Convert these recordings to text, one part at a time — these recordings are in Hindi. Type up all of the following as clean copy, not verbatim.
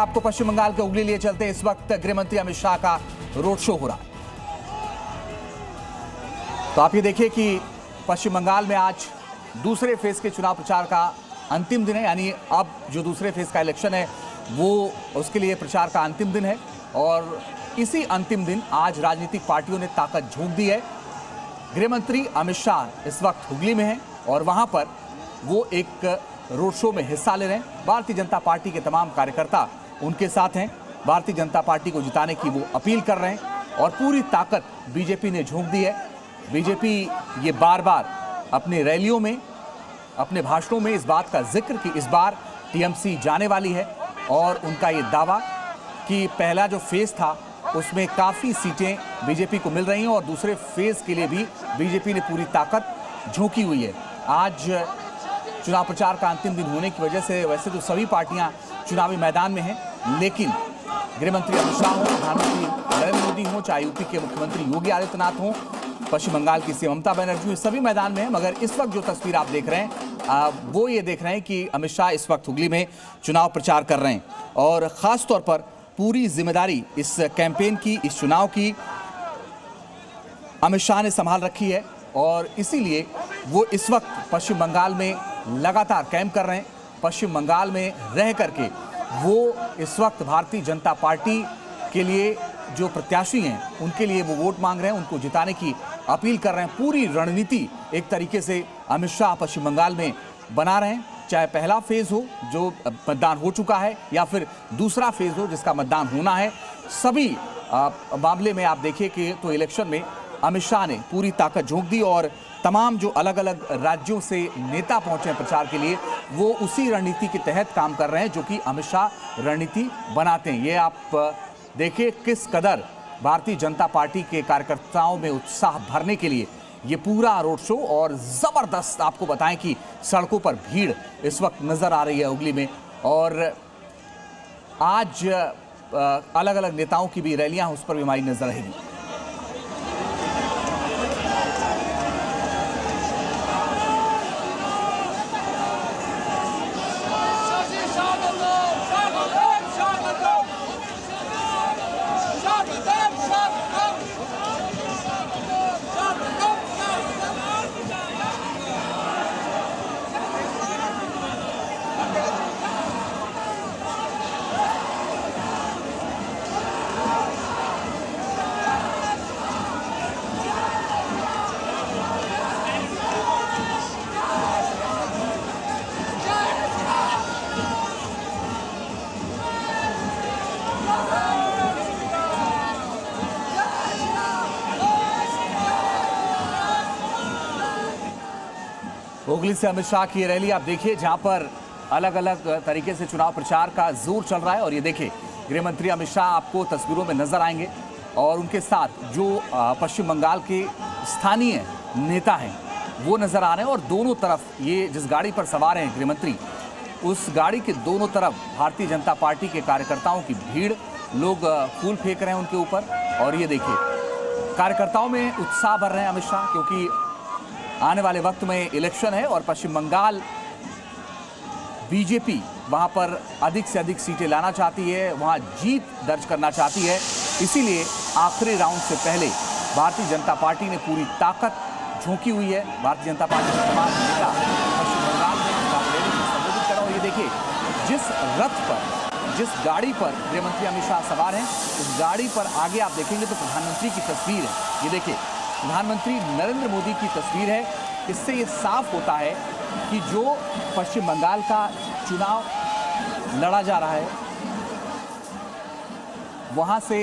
आपको पश्चिम बंगाल के हुगली लिए चलते हैं। इस वक्त गृह मंत्री अमित शाह का रोड शो हो रहा है। तो आप ये देखिए कि पश्चिम बंगाल में आज दूसरे फेज के चुनाव प्रचार का अंतिम दिन है, यानी अब जो दूसरे फेज का इलेक्शन है वो उसके लिए प्रचार का अंतिम दिन है। और इसी अंतिम दिन आज राजनीतिक पार्टियों ने ताकत झोंक दी है। गृह मंत्री अमित शाह इस वक्त हुगली में हैं और वहां पर वो एक रोड शो में हिस्सा ले रहे हैं। भारतीय जनता पार्टी के तमाम कार्यकर्ता उनके साथ हैं। भारतीय जनता पार्टी को जिताने की वो अपील कर रहे हैं और पूरी ताकत बीजेपी ने झोंक दी है। बीजेपी ये बार बार अपनी रैलियों में, अपने भाषणों में इस बात का जिक्र कि इस बार टीएमसी जाने वाली है और उनका ये दावा कि पहला जो फेज था उसमें काफ़ी सीटें बीजेपी को मिल रही हैं और दूसरे फेज के लिए भी बीजेपी ने पूरी ताकत झोंकी हुई है। आज चुनाव प्रचार का अंतिम दिन होने की वजह से वैसे तो सभी पार्टियां चुनावी मैदान में हैं, लेकिन गृहमंत्री अमित शाह हों, प्रधानमंत्री नरेंद्र मोदी हों, चाहे यूपी के मुख्यमंत्री योगी आदित्यनाथ हों, पश्चिम बंगाल की सीएम ममता बनर्जी हों, सभी मैदान में हैं। मगर इस वक्त जो तस्वीर आप देख रहे हैं वो ये देख रहे हैं कि अमित शाह इस वक्त हुगली में चुनाव प्रचार कर रहे हैं और ख़ास तौर पर पूरी जिम्मेदारी इस कैंपेन की, इस चुनाव की अमित शाह ने संभाल रखी है और इसीलिए वो इस वक्त पश्चिम बंगाल में लगातार कैंप कर रहे हैं। पश्चिम बंगाल में रह करके वो इस वक्त भारतीय जनता पार्टी के लिए जो प्रत्याशी हैं उनके लिए वो वोट मांग रहे हैं, उनको जिताने की अपील कर रहे हैं। पूरी रणनीति एक तरीके से अमित शाह पश्चिम बंगाल में बना रहे हैं, चाहे पहला फेज हो जो मतदान हो चुका है या फिर दूसरा फेज हो जिसका मतदान होना है। सभी मामले में आप देखिए कि तो इलेक्शन में अमित शाह ने पूरी ताकत झोंक दी और तमाम जो अलग अलग राज्यों से नेता पहुंचे हैं प्रचार के लिए वो उसी रणनीति के तहत काम कर रहे हैं जो कि अमित शाह रणनीति बनाते हैं। ये आप देखिए किस कदर भारतीय जनता पार्टी के कार्यकर्ताओं में उत्साह भरने के लिए ये पूरा रोड शो, और ज़बरदस्त आपको बताएं कि सड़कों पर भीड़ इस वक्त नज़र आ रही है हुगली में। और आज अलग अलग नेताओं की भी रैलियां उस पर भी हमारी नजर रहेगी। हुगली से अमित शाह की रैली आप देखिए जहां पर अलग अलग तरीके से चुनाव प्रचार का जोर चल रहा है। और ये देखिए गृह मंत्री अमित शाह आपको तस्वीरों में नजर आएंगे और उनके साथ जो पश्चिम बंगाल के स्थानीय नेता हैं वो नजर आ रहे हैं। और दोनों तरफ ये जिस गाड़ी पर सवार हैं गृह मंत्री, उस गाड़ी के दोनों तरफ भारतीय जनता पार्टी के कार्यकर्ताओं की भीड़, लोग फूल फेंक रहे हैं उनके ऊपर। और ये देखिए कार्यकर्ताओं में उत्साह भर रहे हैं अमित शाह, क्योंकि आने वाले वक्त में इलेक्शन है और पश्चिम बंगाल बीजेपी वहां पर अधिक से अधिक सीटें लाना चाहती है, वहां जीत दर्ज करना चाहती है। इसीलिए आखिरी राउंड से पहले भारतीय जनता पार्टी ने पूरी ताकत झोंकी हुई है। भारतीय जनता पार्टी के तमाम नेता पश्चिम बंगाल में रैली को संबोधित कर रहे हैं। और ये देखिए जिस रथ पर, जिस गाड़ी पर गृहमंत्री अमित शाह सवार हैं, उस गाड़ी पर आगे आप देखेंगे तो प्रधानमंत्री की तस्वीर है। ये देखिए प्रधानमंत्री नरेंद्र मोदी की तस्वीर है। इससे ये साफ होता है कि जो पश्चिम बंगाल का चुनाव लड़ा जा रहा है वहां से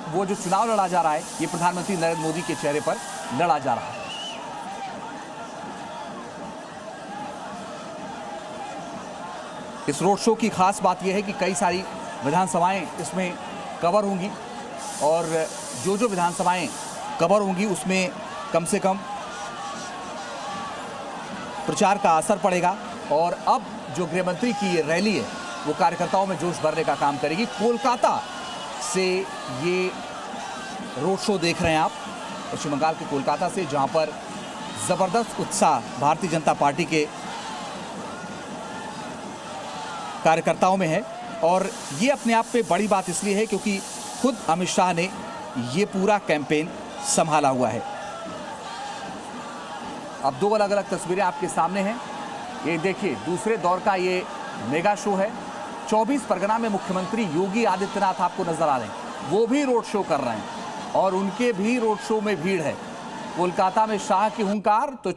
वो जो चुनाव लड़ा जा रहा है ये प्रधानमंत्री नरेंद्र मोदी के चेहरे पर लड़ा जा रहा है। इस रोड शो की खास बात यह है कि कई सारी विधानसभाएं इसमें कवर होंगी और जो विधानसभाएं कवर होंगी उसमें कम से कम प्रचार का असर पड़ेगा। और अब जो गृहमंत्री की ये रैली है वो कार्यकर्ताओं में जोश भरने का काम करेगी। कोलकाता से ये रोड शो देख रहे हैं आप, पश्चिम बंगाल के कोलकाता से, जहां पर ज़बरदस्त उत्साह भारतीय जनता पार्टी के कार्यकर्ताओं में है। और ये अपने आप में बड़ी बात इसलिए है क्योंकि खुद अमित शाह ने ये पूरा कैंपेन संभाला हुआ है। अब दो अलग अलग तस्वीरें आपके सामने हैं। ये देखिए दूसरे दौर का ये मेगा शो है। 24 परगना में मुख्यमंत्री योगी आदित्यनाथ आपको नजर आ रहे हैं, वो भी रोड शो कर रहे हैं और उनके भी रोड शो में भीड़ है। कोलकाता में शाह की हुंकार तो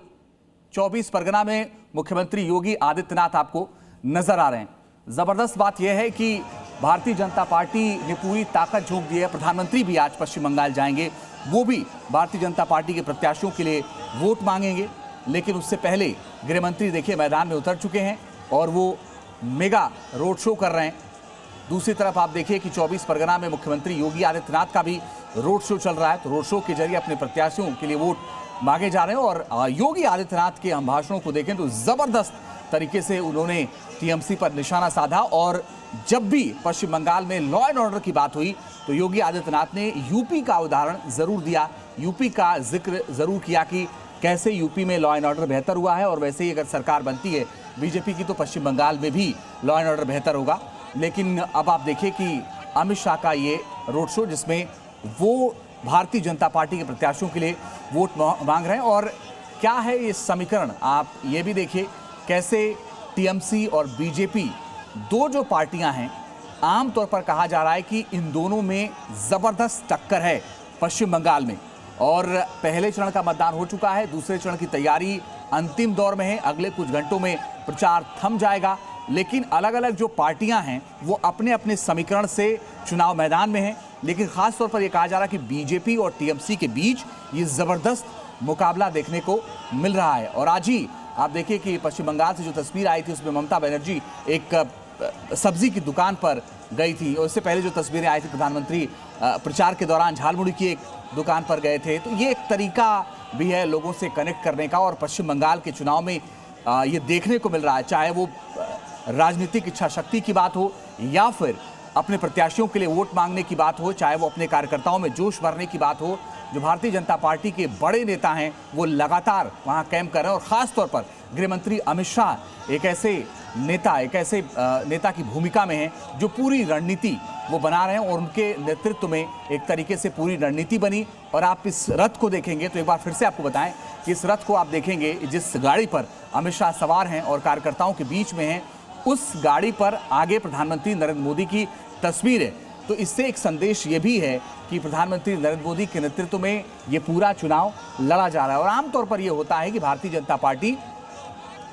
24 परगना में मुख्यमंत्री योगी आदित्यनाथ आपको नजर आ रहे हैं। जबरदस्त बात यह है कि भारतीय जनता पार्टी ने पूरी ताकत झोंक दी है। प्रधानमंत्री भी आज पश्चिम बंगाल जाएंगे, वो भी भारतीय जनता पार्टी के प्रत्याशियों के लिए वोट मांगेंगे। लेकिन उससे पहले गृह मंत्री देखिए मैदान में उतर चुके हैं और वो मेगा रोड शो कर रहे हैं। दूसरी तरफ आप देखिए कि 24 परगना में मुख्यमंत्री योगी आदित्यनाथ का भी रोड शो चल रहा है। तो रोड शो के जरिए अपने प्रत्याशियों के लिए वोट मांगे जा रहे हैं। और योगी आदित्यनाथ के हम भाषणों को देखें तो जबरदस्त तरीके से उन्होंने टीएमसी पर निशाना साधा। और जब भी पश्चिम बंगाल में लॉ एंड ऑर्डर की बात हुई तो योगी आदित्यनाथ ने यूपी का उदाहरण जरूर दिया, यूपी का जिक्र जरूर किया कि कैसे यूपी में लॉ एंड ऑर्डर बेहतर हुआ है। और वैसे ही अगर सरकार बनती है बीजेपी की तो पश्चिम बंगाल में भी लॉ एंड ऑर्डर बेहतर होगा। लेकिन अब आप देखिए कि अमित शाह का ये रोड शो जिसमें वो भारतीय जनता पार्टी के प्रत्याशियों के लिए वोट मांग रहे हैं। और क्या है ये समीकरण, आप ये भी देखिए कैसे टीएमसी और बीजेपी दो जो पार्टियां हैं, आमतौर पर कहा जा रहा है कि इन दोनों में जबरदस्त टक्कर है पश्चिम बंगाल में। और पहले चरण का मतदान हो चुका है, दूसरे चरण की तैयारी अंतिम दौर में है। अगले कुछ घंटों में प्रचार थम जाएगा। लेकिन अलग अलग जो पार्टियां हैं वो अपने अपने समीकरण से चुनाव मैदान में हैं। लेकिन खास तौर पर यह कहा जा रहा है कि बीजेपी और टीएमसी के बीच ये जबरदस्त मुकाबला देखने को मिल रहा है। और आज ही आप देखिए कि पश्चिम बंगाल से जो तस्वीर आई थी उसमें ममता बनर्जी एक सब्जी की दुकान पर गई थी और उससे पहले जो तस्वीरें आई थी प्रधानमंत्री प्रचार के दौरान झालमुड़ी की एक दुकान पर गए थे। तो ये एक तरीका भी है लोगों से कनेक्ट करने का। और पश्चिम बंगाल के चुनाव में ये देखने को मिल रहा है, चाहे वो राजनीतिक इच्छा शक्ति की बात हो या फिर अपने प्रत्याशियों के लिए वोट मांगने की बात हो, चाहे वो अपने कार्यकर्ताओं में जोश भरने की बात हो। जो भारतीय जनता पार्टी के बड़े नेता हैं वो लगातार वहां कैंप कर रहे हैं। और ख़ास तौर पर गृहमंत्री अमित शाह एक ऐसे नेता की भूमिका में हैं जो पूरी रणनीति वो बना रहे हैं। और उनके नेतृत्व में एक तरीके से पूरी रणनीति बनी। और आप इस रथ को देखेंगे तो एक बार फिर से आपको बताएं कि इस रथ को आप देखेंगे जिस गाड़ी पर अमित शाह सवार हैं और कार्यकर्ताओं के बीच में हैं, उस गाड़ी पर आगे प्रधानमंत्री नरेंद्र मोदी की तस्वीर है। तो इससे एक संदेश ये भी है कि प्रधानमंत्री नरेंद्र मोदी के नेतृत्व में ये पूरा चुनाव लड़ा जा रहा है। और आमतौर पर यह होता है कि भारतीय जनता पार्टी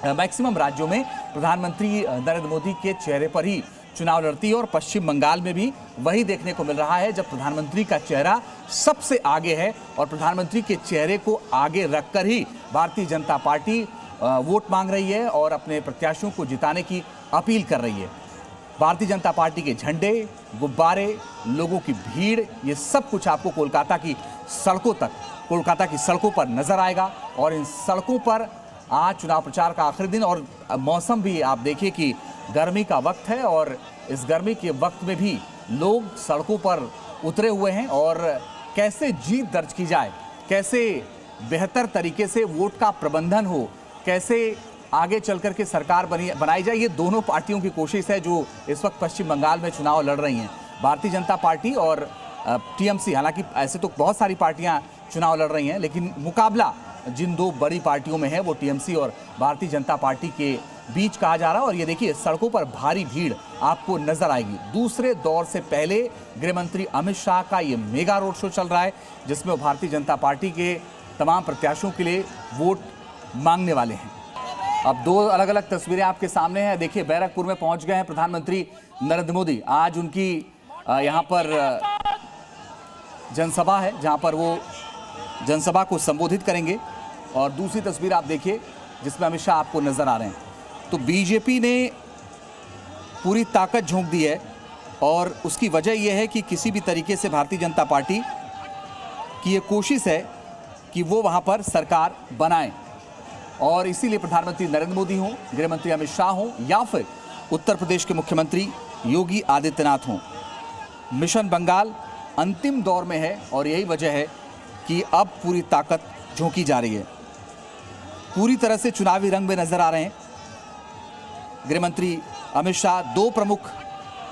मैक्सिमम राज्यों में प्रधानमंत्री नरेंद्र मोदी के चेहरे पर ही चुनाव लड़ती है। और पश्चिम बंगाल में भी वही देखने को मिल रहा है जब प्रधानमंत्री का चेहरा सबसे आगे है और प्रधानमंत्री के चेहरे को आगे रखकर ही भारतीय जनता पार्टी वोट मांग रही है और अपने प्रत्याशियों को जिताने की अपील कर रही है। भारतीय जनता पार्टी के झंडे, गुब्बारे, लोगों की भीड़, ये सब कुछ आपको कोलकाता की सड़कों पर नजर आएगा। और इन सड़कों पर आज चुनाव प्रचार का आखिरी दिन और मौसम भी आप देखिए कि गर्मी का वक्त है और इस गर्मी के वक्त में भी लोग सड़कों पर उतरे हुए हैं। और कैसे जीत दर्ज की जाए, कैसे बेहतर तरीके से वोट का प्रबंधन हो, कैसे आगे चलकर के सरकार बनाई जाए, ये दोनों पार्टियों की कोशिश है जो इस वक्त पश्चिम बंगाल में चुनाव लड़ रही हैं। भारतीय जनता पार्टी और टीएमसी, हालांकि ऐसे तो बहुत सारी पार्टियां चुनाव लड़ रही हैं, लेकिन मुकाबला जिन दो बड़ी पार्टियों में है वो टीएमसी और भारतीय जनता पार्टी के बीच कहा जा रहा है। और ये देखिए सड़कों पर भारी भीड़ आपको नजर आएगी। दूसरे दौर से पहले गृहमंत्री अमित शाह का ये मेगा रोड शो चल रहा है जिसमें वो भारतीय जनता पार्टी के तमाम प्रत्याशियों के लिए वोट मांगने वाले हैं। अब दो अलग अलग तस्वीरें आपके सामने हैं। देखिए बैरकपुर में पहुंच गए हैं प्रधानमंत्री नरेंद्र मोदी। आज उनकी यहाँ पर जनसभा है जहाँ पर वो जनसभा को संबोधित करेंगे। और दूसरी तस्वीर आप देखिए जिसमें अमित शाह आपको नजर आ रहे हैं। तो बीजेपी ने पूरी ताकत झोंक दी है और उसकी वजह यह है कि किसी भी तरीके से भारतीय जनता पार्टी की ये कोशिश है कि वो वहाँ पर सरकार बनाए। और इसीलिए प्रधानमंत्री नरेंद्र मोदी हों, गृहमंत्री अमित शाह हों या फिर उत्तर प्रदेश के मुख्यमंत्री योगी आदित्यनाथ हों, मिशन बंगाल अंतिम दौर में है। और यही वजह है कि अब पूरी ताकत झोंकी जा रही है। पूरी तरह से चुनावी रंग में नजर आ रहे हैं गृहमंत्री अमित शाह। दो प्रमुख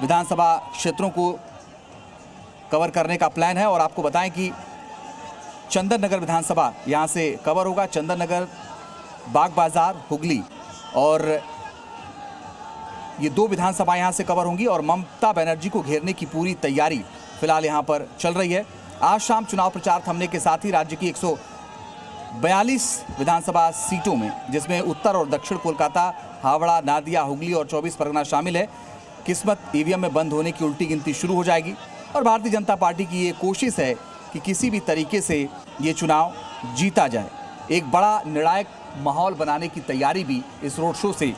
विधानसभा क्षेत्रों को कवर करने का प्लान है। और आपको बताएं कि चंदन नगर विधानसभा यहां से कवर होगा। चंदन नगर, बाग बाजार, हुगली और ये 2 विधानसभा यहां से कवर होंगी। और ममता बनर्जी को घेरने की पूरी तैयारी फिलहाल यहां पर चल रही है। आज शाम चुनाव प्रचार थमने के साथ ही राज्य की 142 विधानसभा सीटों में, जिसमें उत्तर और दक्षिण कोलकाता, हावड़ा, नादिया, हुगली और 24 परगना शामिल है, किस्मत ईवीएम में बंद होने की उल्टी गिनती शुरू हो जाएगी। और भारतीय जनता पार्टी की ये कोशिश है कि किसी भी तरीके से ये चुनाव जीता जाए। एक बड़ा निर्णायक माहौल बनाने की तैयारी भी इस रोड शो से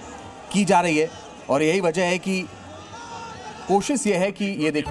की जा रही है। और यही वजह है कि कोशिश ये है कि ये देख